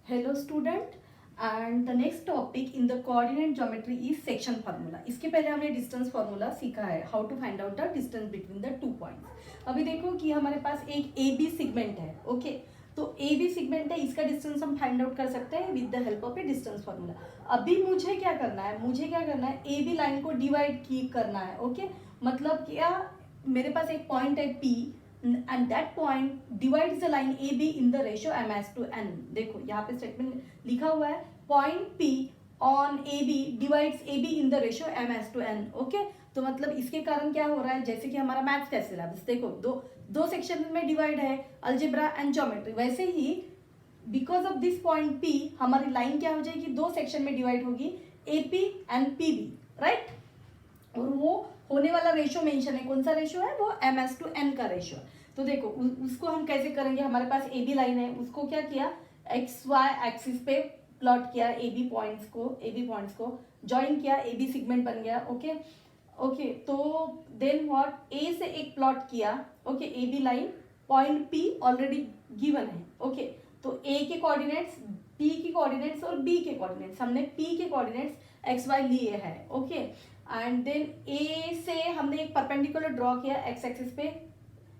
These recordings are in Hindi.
Hello student, and the next topic in the coordinate geometry is section formula. इसके पहले हमने डिस्टेंस फार्मूला सीखा है, how to find out the distance between the 2 points. अभी देखो कि हमारे पास एक ए बी सिगमेंट है. ओके, तो ए बी सिगमेंट है, इसका डिस्टेंस हम फाइंड आउट कर सकते हैं with the help of A distance formula. अभी मुझे क्या करना है, ए बी लाइन को डिवाइड करना है. ओके, मतलब क्या, मेरे पास एक पॉइंट है P and that point divides the line AB in the ratio m/n. देखो यहाँ पे स्टेटमेंट लिखा हुआ है, point P on AB divides AB in the ratio m/n. Okay, तो मतलब इसके कारण क्या हो रहा है, जैसे कि हमारा मैथ्स का सिलेबस देखो दो सेक्शन में डिवाइड है, अलजेब्रा एंड ज्योमेट्री. वैसे ही because of this point P हमारी लाइन क्या हो जाएगी, दो सेक्शन में डिवाइड होगी, AP एंड PB, राइट. और वो होने वाला रेशियो मेंशन है, कौन सा रेशियो है, वो m/n का रेशियो. तो देखो उसको हम कैसे करेंगे, हमारे पास ए बी लाइन है, उसको क्या किया, एक्स वाई एक्सिस पे प्लॉट किया, ए बी पॉइंट्स को ज्वाइन किया, ए बी सिगमेंट बन गया. ओके, तो देन व्हाट, ए से एक प्लॉट किया. Okay, A B line, point P already given है. ओके, तो ए के कोऑर्डिनेट्स, पी के कोऑर्डिनेट्स और बी के कोऑर्डिनेट्स, हमने पी के कोऑर्डिनेट्स एक्स वाई लिए हैं. ओके, एंड देन ए से हमने एक परपेंडिकुलर ड्रॉ किया एक्स एक्सिस पे.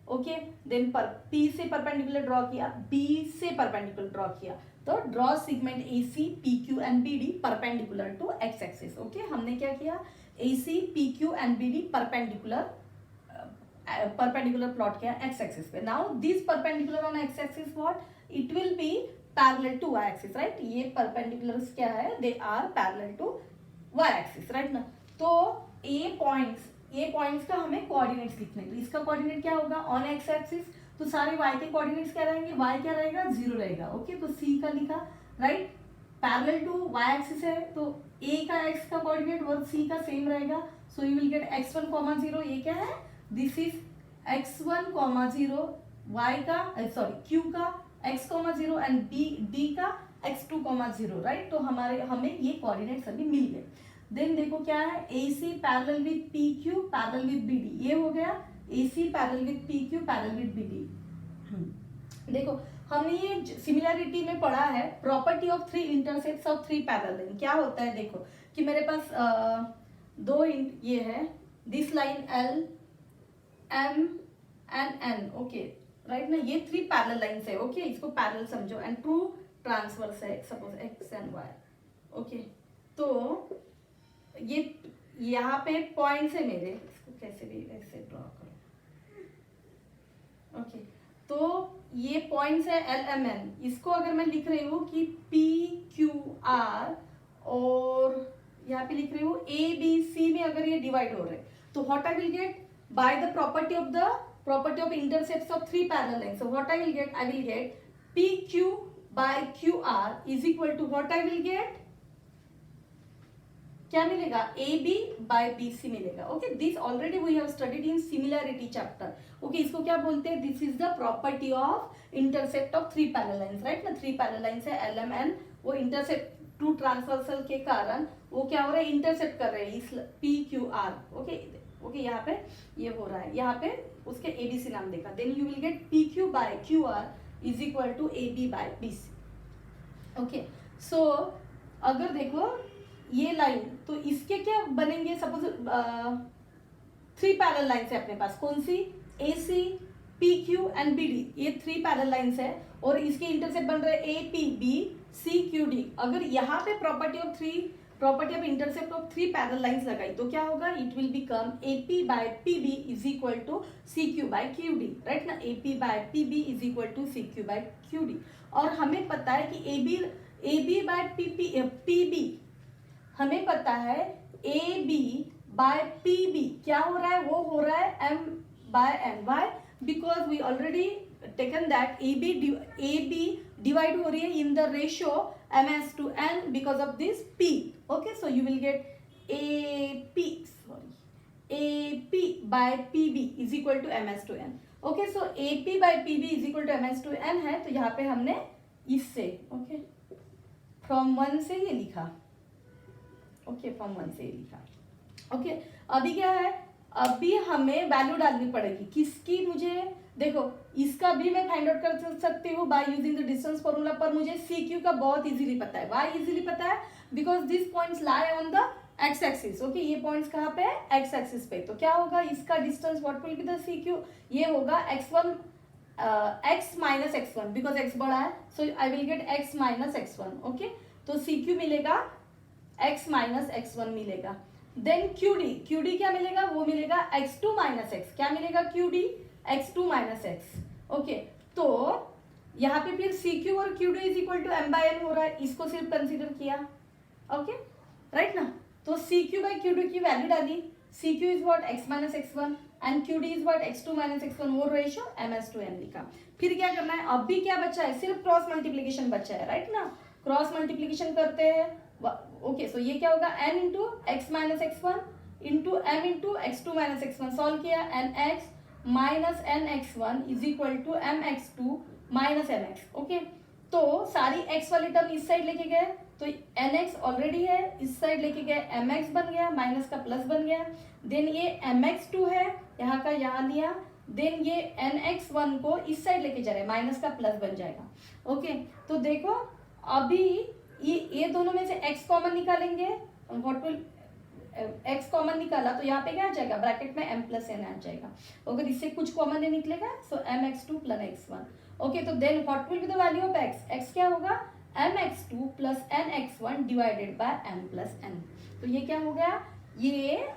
ओके, देन पी से परपेंडिकुलर ड्रॉ किया, बी से परपेंडिकुलर ड्रॉ किया. तो draw segment A C P Q and B D perpendicular to x axis. Okay, हमने क्या किया, A C P Q and B D perpendicular plot किया एक्स एक्सिस पे. Now this perpendicular on x axis what, it will be parallel to Y axis, right. ये परपेंडिकुलर्स क्या है, they are parallel to Y axis, right ना. तो ए पॉइंट्स का हमें कोऑर्डिनेट्स लिखने, तो इसका कोऑर्डिनेट क्या होगा, ऑन एक्स एक्सिस, तो सारे वाई के कोऑर्डिनेट्स क्या रहेंगे, वाई क्या रहेगा, 0 रहेगा. ओके, तो सी का लिखा, right. Parallel to Y axis है, तो ए का एक्स का कोऑर्डिनेट और सी का सेम रहेगा. सो यू विल गेट x1, 0. ये क्या है, दिस इज x1, 0, वाई का क्यू का x, 0 एंड डी का x2, 0, राइट. तो हमें ये कोऑर्डिनेट्स अभी मिल गए. देन देखो क्या है, A C parallel with P Q parallel with B D, ये हो गया A C parallel with P Q parallel with B D. देखो हमने ये सिमिलरिटी में पढ़ा है, property of 3 intersects of 3 parallel line. क्या होता है, देखो कि मेरे पास ये है, this line L M and N. Okay, right ना, ये 3 पैरेलल लाइंस है. ओके, इसको पैरेलल समझो एंड 2 ट्रांसवर्स है, suppose X and Y. Okay, तो ये यहाँ पे पॉइंट्स है मेरे, इसको कैसे भी ऐसे ड्रॉ करो. ओके, तो ये पॉइंट्स है एल एम एन. इसको अगर मैं लिख रही हूँ कि पी क्यू आर, और यहाँ पे लिख रही हूँ ए बी सी में, अगर ये डिवाइड हो रहे हैं, तो what I will get by the property of intercepts of 3 parallel lines. So what I will get P Q by Q R is equal to what I will get, क्या मिलेगा, A B by B C मिलेगा. Okay, this already we have studied in similarity chapter. Okay, इसको क्या बोलते हैं, this is the property of intercept of 3 parallel lines, right ना. 3 पैरेलल लाइंस है एल एम एन, वो इंटरसेप्ट 2 ट्रांसवर्सल के कारण वो क्या हो रहा है, इंटरसेप्ट कर रहे हैं इस पी क्यू आर. ओके, यहाँ पे ये हो रहा है, यहाँ पे उसके ए बी सी नाम देखा. Then you will get P Q by Q R is equal to A B by B C. Okay, so अगर देखो ये लाइन, तो इसके क्या बनेंगे, सपोज 3 पैरेलल लाइंस है अपने पास, कौन सी, A C P Q and B D, ये 3 पैरेलल लाइंस है, और इसके इंटरसेप्ट बन रहे A P B C Q D. अगर यहाँ पे property of intercept of 3 parallel lines लगाई, तो क्या होगा, it will become A P by P B is equal to C Q by Q D, right ना. A P by P B is equal to C Q by Q D. और हमें पता है कि A B by P B, हमें पता है A B by P B क्या हो रहा है, वो हो रहा है M by N. Y, because we already taken that A B divide हो रही है in the ratio m/n because of this p. Okay, so you will get A P by P B is equal to m/n. Okay, so A P by P B is equal to m/n है, तो यहाँ पे हमने इससे, ओके, फ्रॉम 1 से ये लिखा. ओके, फ्रॉम 1 से लिखा. ओके, अभी क्या है, अभी हमें वैल्यू डालनी पड़ेगी किसकी, मुझे देखो इसका भी मैं फाइंड आउट कर सकती हूँ by using the distance formula, पर मुझे सी क्यू का बहुत इजीली पता है। वाई इजीली पता है because this points lie on the x axis. Okay, ये पॉइंट्स कहाँ पे है, एक्स एक्सिस पे। तो क्या होगा इसका distance, what will be the C Q, ये होगा x1 x minus x1 because x बड़ा है, so I will get x minus x1। Okay, तो सी क्यू मिलेगा x माइनस x1 मिलेगा। देन QD क्या मिलेगा, वो मिलेगा x2 माइनस x, क्या मिलेगा QD, x2 minus x। Okay, तो यहाँ पे फिर CQ और QD is equal to m by n हो रहा है, इसको सिर्फ कंसीडर किया। ओके, राइट ना, तो CQ बाय QD की वैल्यू डाली, CQ is what x minus x1 and QD is what x2 minus x1, वो रेशियो ms/n लिखा। फिर क्या करना है, अभी क्या बचा है, सिर्फ क्रॉस मल्टीप्लीकेशन बचा है, राइट ना, क्रॉस मल्टीप्लीकेशन करते हैं। ओके, सो ये क्या होगा n into X minus x1 into m into x2 minus x1, solve किया nx minus nx1 is equal to mx2 minus mx। Okay, तो सारी x वाली टर्म इस साइड लेके गए, तो nx ऑलरेडी है, इस साइड लेके गए mx बन गया, माइनस का प्लस बन गया। देन ये mx2 है, यहाँ का यहाँ लिया, देन ये nx1 को इस साइड लेके जा रहे हैं, माइनस का प्लस बन जाएगा। ओके, तो देखो अभी ये दोनों में से x कॉमन निकालेंगे, व्हाट विल x कॉमन निकाला तो यहाँ पे क्या आ जाएगा, ब्रैकेट में m प्लस n आ जाएगा। अगर इससे कुछ कॉमन नहीं निकलेगा so mx2 plus x1। Okay, तो then what will be the value of x क्या होगा, mx2 plus nx1 divided by m plus n। तो ये क्या हो गया, ये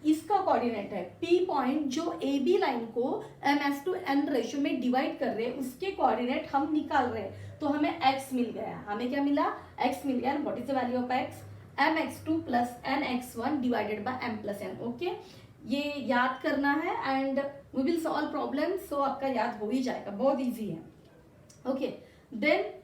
इसका कोऑर्डिनेट है, P पॉइंट जो AB लाइन को ms/n रेशियो में डिवाइड कर रहे हैं, उसके कोऑर्डिनेट हम निकाल रहे हैं। तो हमें x मिल गया, हमें क्या मिला, x मिल गया। What is the value of x, mx2 plus nx1 divided by m plus n। Okay, ये याद करना है and we will solve problem, so आपका याद हो ही जाएगा, बहुत इजी है। ओके, देन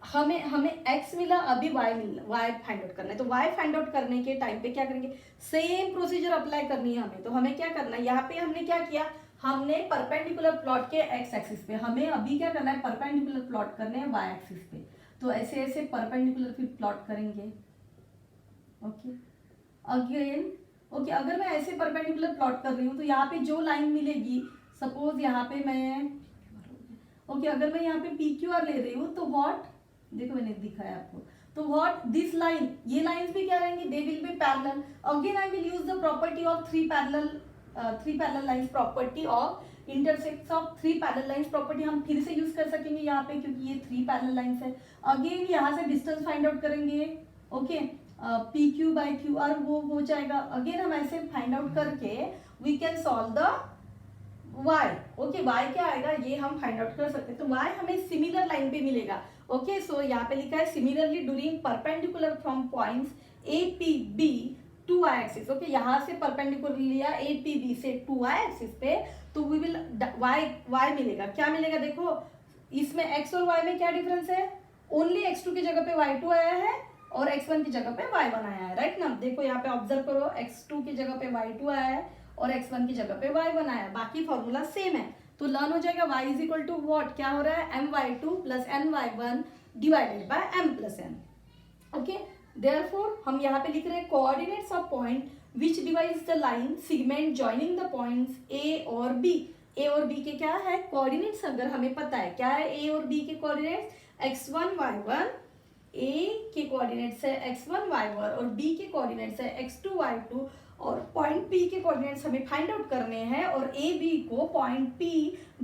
हमें x मिला, अभी y फाइंड आउट करना है। तो y फाइंड आउट करने के टाइम पे क्या करेंगे, सेम प्रोसीजर अप्लाई करनी है हमें। तो हमें क्या करना है, यहाँ पे हमने क्या किया, हमने परपेंडिकुलर प्लॉट के x एक्सिस पे, हमें अभी क्या करना है, परपेंडिकुलर प्लॉट करने हैं y एक्सिस पे। तो ऐसे ऐसे परपेंडिकुलर फिर प्लॉट करेंगे। ओके, अगेन ओके, अगर मैं ऐसे परपेंडिकुलर प्लॉट कर रही हूँ तो यहाँ पे जो लाइन मिलेगी, सपोज यहाँ पे मैं ओके, अगर मैं यहाँ पे PQR ले रही हूँ तो व्हाट, देखो मैंने दिखाया आपको, तो व्हाट दिस लाइन, ये लाइंस भी क्या रहेंगी, they will be parallel. Again I will use the property of three parallel lines, property of intersects of three parallel lines property हम फिर से यूज कर सकेंगे यहाँ पे, क्योंकि ये थ्री पैरेलल लाइंस है। अगेन यहाँ से डिस्टेंस फाइंड आउट करेंगे। ओके, PQ बाय QR वो हो जाएगा। अगेन हम ऐसे फाइंड आउट करके we can solve the y। Okay, y क्या आएगा ये हम फाइंड आउट कर सकते हैं। तो y हमें सिमिलर लाइन पे मिलेगा। ओके, सो यहाँ पे लिखा है similarly during perpendicular from points APB to y axis. Okay, यहाँ से परपेंडिकुलर लिया APB से टू y एक्सिस पे, तो वी विल y मिलेगा। क्या मिलेगा, देखो इसमें x और y में क्या डिफरेंस है, ओनली x2 की जगह पे y2 आया है और x1 की जगह पे y1 आया है, राइट ना। देखो यहाँ पे ऑब्जर्व करो, x2 की जगह पे y2 आया है और x1 की जगह पे y1 आया है, बाकी फॉर्मूला सेम है। तो लर्न हो जाएगा y is equal to what, क्या हो रहा है, my2 plus ny1 divided by m plus n। Okay, therefore हम यहाँ पे लिख रहे हैं coordinates of point which divides the line segment joining the points a और b। a और b के क्या है कोऑर्डिनेट्स, अगर हमें पता है क्या है a और b के कोऑर्डिनेट्स, x1 y1, a के कोऑर्डिनेट्स है x1 y1 और b के कोऑर्डिनेट्स है x2 y2, और पॉइंट P के कोऑर्डिनेट्स हमें फाइंड आउट करने हैं, और ए बी को पॉइंट P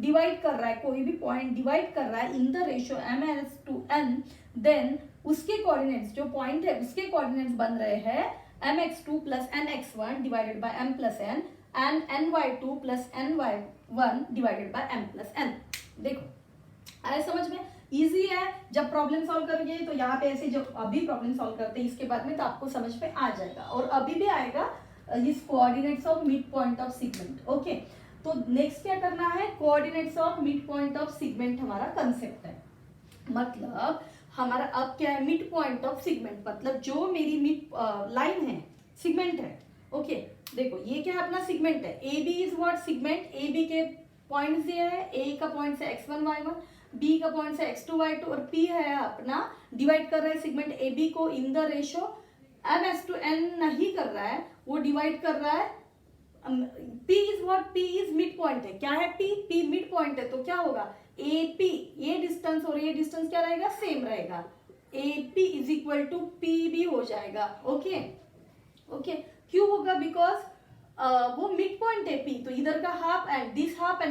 डिवाइड कर रहा है, कोई भी पॉइंट डिवाइड कर रहा है in the ratio ms/n, then उसके कोऑर्डिनेट्स, जो पॉइंट है उसके कोऑर्डिनेट्स बन रहे हैं mx2 plus nx1 divided by m plus n and ny2 plus ny1 divided by m plus n। देखो आया समझ में, इजी है। जब प्रॉब्लम सॉल्व करोगे तो यहाँ पे ऐसे, जब अभी प्रॉब्लम सॉल्व करते हैं इसके बाद में, तो आपको समझ में आ जाएगा, और अभी भी आएगा इस coordinates of mid point of segment. Okay, तो नेक्स्ट क्या करना है, coordinates of mid point of segment हमारा कंसेप्ट है। मतलब हमारा अब क्या है, मिड पॉइंट ऑफ सेगमेंट, मतलब जो मेरी मिड लाइन है, सेगमेंट है। ओके, देखो ये क्या है, अपना सेगमेंट है। A B is what, segment. A B के पॉइंट्स दिए है, ए का पॉइंट है x1 y1, बी का पॉइंट है x2 y2, और P है अपना, डिवाइड कर रहा है सेगमेंट ए बी को इन द रेशियो ms/n नहीं कर रहा है, वो डिवाइड कर रहा है P is what, P is mid point है, क्या है P मिड पॉइंट है, तो क्या होगा AP, ये डिस्टेंस और ये डिस्टेंस क्या रहेगा, सेम रहेगा, AP is equal to P भी हो जाएगा। ओके ओके, क्यों होगा, बिकॉज वो मिड पॉइंट है P, तो इधर का half and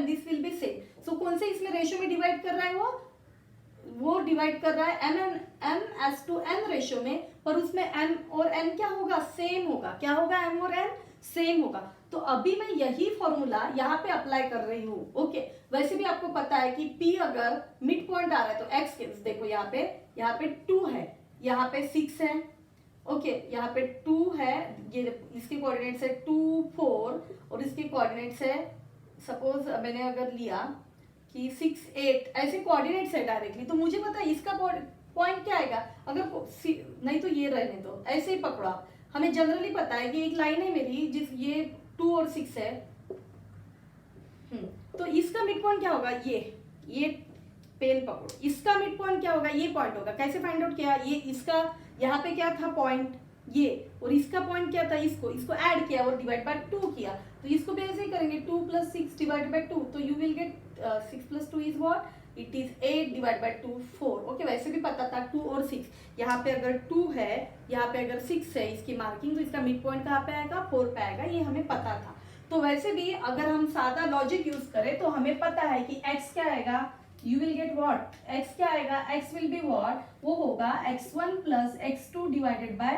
this will be same. So कौन से इसमें रेशियो में डिवाइड कर रहा है, वो डिवाइड कर रहा है M/N रेशियो में, पर उसमें M और N क्या होगा, सेम होगा, क्या होगा, M और N सेम होगा। तो अभी मैं यही फॉर्मूला यहाँ पे अप्लाई कर रही हूँ। ओके, वैसे भी आपको पता है कि P अगर मिड पॉइंट आ रहा है तो X देखो यहाँ पे 2 है, यहाँ पे 6 है, ओके यहाँ पे 2 है, ये इसके कोऑर्डिनेट्स है 2 4 और इसके कोऑर्डिनेट्स है, सपोज मैंने अगर लिया कि 6 8, ऐसे कोऑर्डिनेट्स है डायरेक्टली, तो मुझे पता है इसका पॉइंट क्या आएगा, अगर नहीं तो ये रहने दो, ऐसे ही पकड़ा, हमें जनरली पता है कि एक लाइन है मेरी जिस ये 2 और 6 है, तो इसका मिड पॉइंट क्या होगा, ये पेन पकड़ो, इसका मिड पॉइंट क्या होगा, ये पॉइंट होगा। कैसे फाइंड आउट किया, ये इसका यहाँ पे क्या था पॉइंट ये, और इसका पॉइंट क्या था, इसको ऐड किया और डिवाइड बाय 2 किया, तो इसको भी ऐसे ही करेंगे 2 + 6 डिवाइड बाय 2, तो you will gate 6 + 2 is what, it is 8 divide by 2 4। Okay, वैसे भी पता था 2 और 6, यहाँ पे अगर 2 है, यहाँ पे अगर 6 है इसकी मार्किंग, तो इसका मिड पॉइंट कहाँ पे आएगा, 4 पे आएगा, ये हमें पता था। तो वैसे भी अगर हम सादा लॉजिक यूज करें तो हमें पता है कि x क्या आएगा, you will get what, x क्या आएगा, x विल बी व्हाट, वो होगा x1 + x2 डिवाइडेड बाय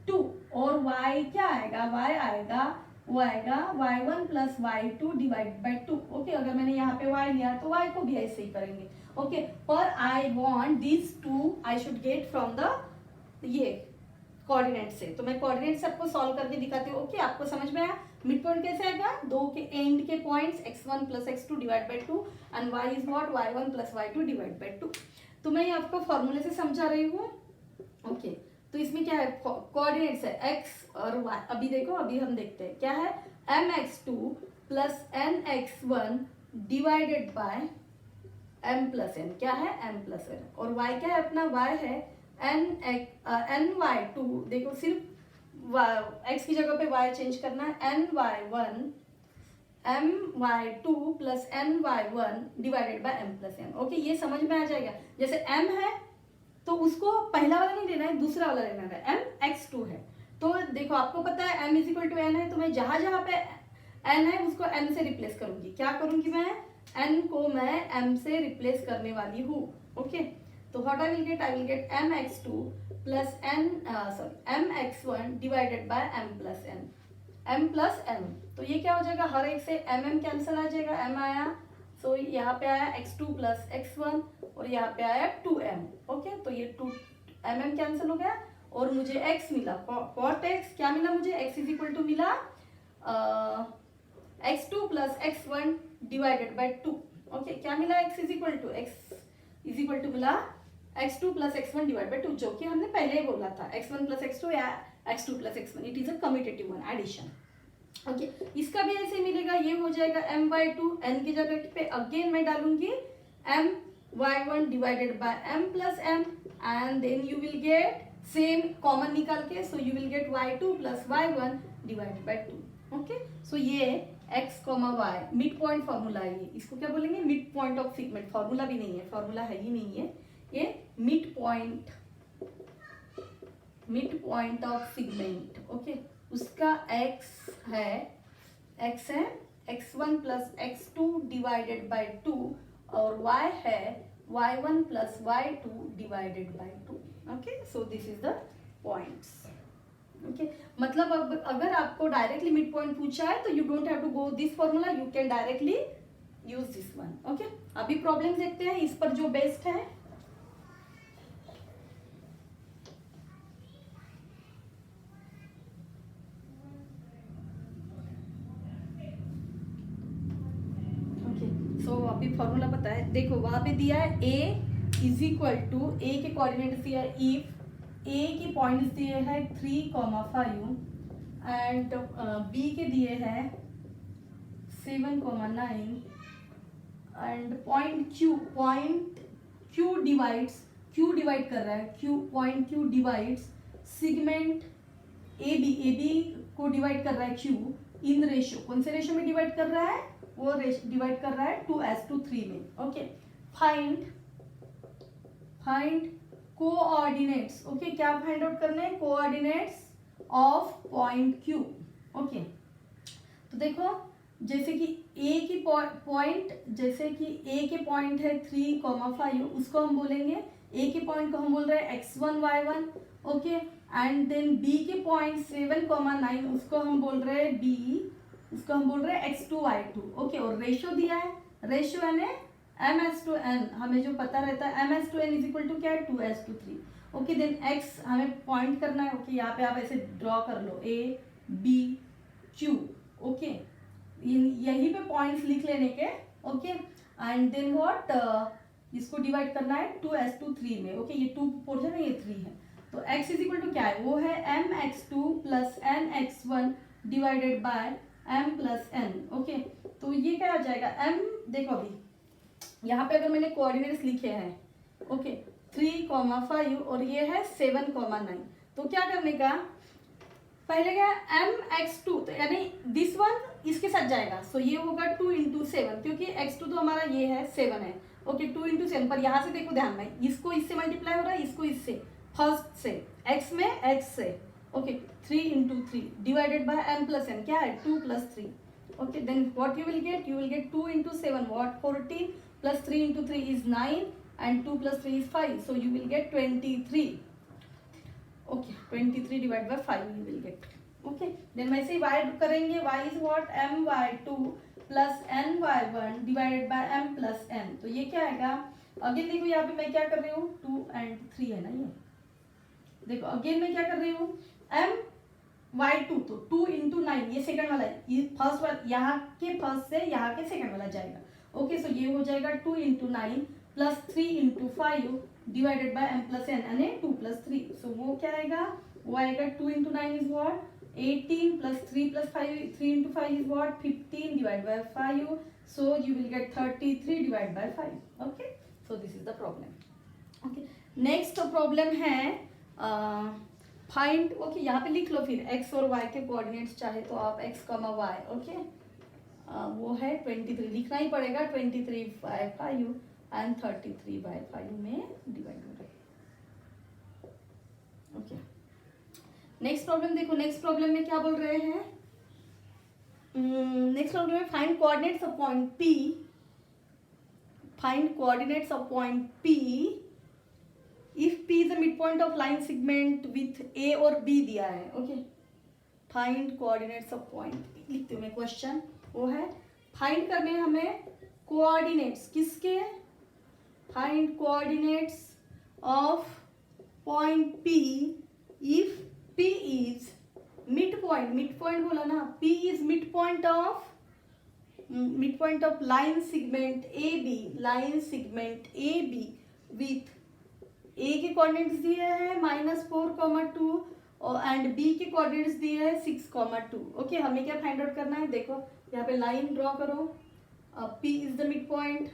2, और y क्या आएगा, y आएगा y1 + y2 divided by 2। Okay, अगर मैंने यहाँ पे y लिया तो y को भी ऐसे ही करेंगे। ओके, पर I want this to I should get from the ये कोऑर्डिनेट से, तो मैं कोऑर्डिनेट से आपको सॉल्व करके दिखाती हूँ। ओके, आपको समझ में आया मिड पॉइंट कैसे आएगा, दो के एंड के points x1 + x2 divide by 2 and y is what, y1 + y2 divide by 2। तो मैं ये आपको फॉर्मूले से समझा रही हूँ। ओके, तो इसमें क्या है, कोऑर्डिनेट्स है x और y। अभी देखो, अभी हम देखते हैं क्या है, mx2 + nx1 divided by m + n, क्या है m + n, और y क्या है अपना, y है ny2, देखो सिर्फ x की जगह पे y चेंज करना है, ny1 my2 + ny1 divided by m + n। Okay, ये समझ में आ जाएगा। जैसे m है तो उसको पहला वाला नहीं लेना है, दूसरा वाला लेना है, mx2 है, तो देखो आपको पता है m = n है, तो मैं जहां जहां पे n है उसको m से रिप्लेस करूंगी। क्या करूंगी, मैं n को मैं m से रिप्लेस करने वाली हूँ। ओके, तो what I will gate mx2 + mx1 divided by m + n। तो ये क्या हो जाएगा, हर एक से m कैंसिल आ जाएगा, m आया, सो यहाँ पे आया x2 + x1 और यहाँ पे आया 2m। ओके, तो ये 2 mm कैंसिल हो गया और मुझे x मिला, cot x क्या मिला मुझे, x = मिला x2 + x1 divided by 2। Okay, क्या मिला, x = मिला x2 + x1 डिवाइड बाय 2, जो कि हमने पहले ही बोला था, x1 + x2 या x2 + x1, it is a commutative one, addition. Okay, इसका भी ऐसे मिलेगा, ये हो जाएगा m/2, n की जगह पे अगेन मैं डालूंगी my1 divided by m + m and then you will get same common निकाल के, so you will get y2 + y1 divided by 2। Okay, so ये x, y mid point formula है, ये इसको क्या बोलेंगे, mid point of segment. Formula भी नहीं है, फॉर्मूला है ही नहीं है, ये mid point of segment. Okay, उसका x है x1 + x2 डिवाइडेड बाय 2 और y है y1 + y2 divided by 2। Okay, so this is the points. Okay, मतलब अब अगर आपको डायरेक्टली मिड पॉइंट पूछा है तो you don't have to go this formula, you can directly use this one. Okay, अभी प्रॉब्लम देखते हैं इस पर जो बेस्ट है। सो अभी फॉर्मूला पता है, देखो वहां पे दिया है a = a के कोऑर्डिनेट्स दिया है, इफ a के पॉइंट्स दिए हैं 3, 5 एंड b के दिए हैं 7, 9 एंड पॉइंट q डिवाइड कर रहा है, point q divides segment ab को डिवाइड कर रहा है q, इन रेशियो, कौन से रेशियो में डिवाइड कर रहा है, वो डिवाइड कर रहा है 2:3 में। Okay, find coordinates. ओके, क्या फाइंड आउट करने हैं, coordinates of point Q. Okay, तो देखो जैसे कि ए की पॉइंट, जैसे कि ए के पॉइंट है 3,5, उसको हम बोलेंगे, ए के पॉइंट को हम बोल रहे हैं x1 y1। Okay, and then B के पॉइंट 7,9, उसको हम बोल रहे हैं बी, उसको हम बोल रहे हैं x2 y2। ओके, और रेशियो दिया है, रेशियो यानी m/n, हमें जो पता रहता है m/n इज इक्वल टू क्या है, 2:3। ओके, देन x हमें पॉइंट करना है। ओके, यहाँ पे आप ऐसे ड्रॉ कर लो a b q। ओके, यहीं पे पॉइंट्स लिख लेने के। ओके, एंड देन व्हाट, इसको डिवाइड करना है 2:3 में। ओके, ये 2 पोर्शन है, ये 3 है, तो x इज इक्वल टू क्या है, वो है mx2 plus nx1 divided by m plus n। Okay, तो ये क्या आ जाएगा, m, देखो अभी यहाँ पे अगर मैंने कोऑर्डिनेट्स लिखे हैं, ओके 3,5 और ये है 7,9, तो क्या करने का, पहले क्या mx2, तो यानी दिस वन इसके साथ जाएगा, सो ये होगा 2 × 7, क्योंकि x2 तो हमारा ये है 7 है। ओके, 2 × 7, पर यहाँ से देखो ध्यान में, इसको इससे मल्टीप्लाई हो रहा है, इसको इससे, फर्स्ट से x में x से। Okay, 3 × 3 divided by m plus n, क्या है 2 + 3। Okay, then what you will get, 2 × 7 what 14 plus 3 × 3 is 9 and 2 + 3 is 5, so you will get 23. Okay, 23 divided by 5 you will get. Okay, then वैसे ही y करेंगे, y is what, my2 plus ny1 divided by m plus n, तो ये क्या आएगा, अगेन देखो यहाँ पे मैं क्या कर रही हूँ, 2 and 3 है ना, ये देखो अगेन मैं क्या कर रही हूँ, my2, तो 2 × 9, ये सेकंड वाला है, ये फर्स्ट वाला, यहाँ के फर्स्ट से यहाँ के सेकंड वाला जाएगा। ओके, सो ये हो जाएगा 2 × 9 plus 3 × 5 divided by m plus n, यानी 2 + 3, सो वो क्या आएगा, वो आएगा 2 × 9 is what 18 plus 3 + 5, 3 × 5 is what 15 divide by 5, so you will gate 33 divide by 5। Okay, so this is the problem. Okay, next problem है फाइंड। ओके, यहाँ पे लिख लो फिर x और y के कोऑर्डिनेट्स चाहे तो आप x, y। ओके, वो है 23, लिखना ही पड़ेगा, 23/5 एंड 33/5 में डिवाइड हो रहा है। ओके, नेक्स्ट प्रॉब्लम देखो, नेक्स्ट प्रॉब्लम में क्या बोल रहे हैं, नेक्स्ट प्रॉब्लम में find coordinates of point P, find coordinates of point P if P is the mid point of line segment with A और B दिया है। Okay, find coordinates of point P, लिखते हुए क्वेश्चन वो है, फाइंड करने हमें कोऑर्डिनेट्स किसके, find coordinates of point P if P is mid point बोला ना, P is mid point of line segment AB with A के कोऑर्डिनेट्स दिए हैं -4,2 एंड B के कोऑर्डिनेट्स दिए हैं 6,2। ओके, हमें क्या फाइंड आउट करना है, देखो यहाँ पे लाइन ड्रॉ करो, P is the mid point.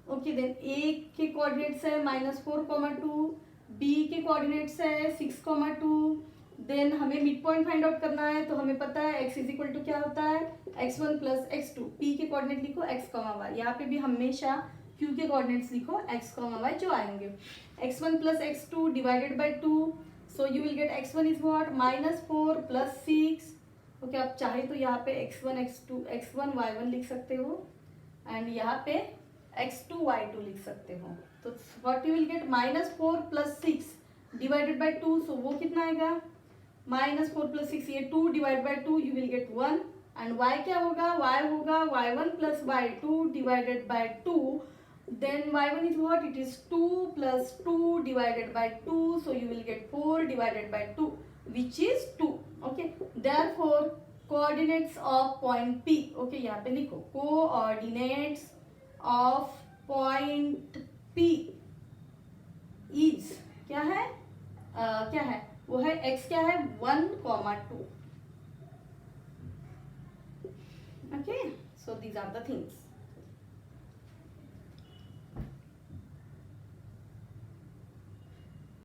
Okay, then A के कोऑर्डिनेट्स है -4,2, B के कोऑर्डिनेट्स है 6,2, देन हमें मिड पॉइंट फाइंड आउट करना है, तो हमें पता है x इज इक्वल टू क्या होता है, x1 + x2, P के कोऑर्डिनेट लिखो x, y, यहाँ पे भी हमेशा Q के कोऑर्डिनेट्स लिखो x, y जो आएंगे, x1 + x2 divided by 2, so you will gate x1 is what -4 + 6। Okay, आप चाहे तो यहाँ पे x1 y1 लिख सकते हो एंड यहाँ पे x2 y2 लिख सकते हो, तो what you will gate -4 + 6 divided by 2, सो वो कितना आएगा, -4 + 6, ये 2 divide by 2 you will gate 1, and y क्या होगा, y होगा y1 + y2 divided by 2, then y1 is what, it is 2 + 2 divided by 2, so you will get 4 divided by 2 which is 2. Okay, therefore coordinates of point P, okay यहाँ पे लिखो coordinates of point P is क्या है, क्या है वो है x क्या है 1,2. Okay, so these are the things.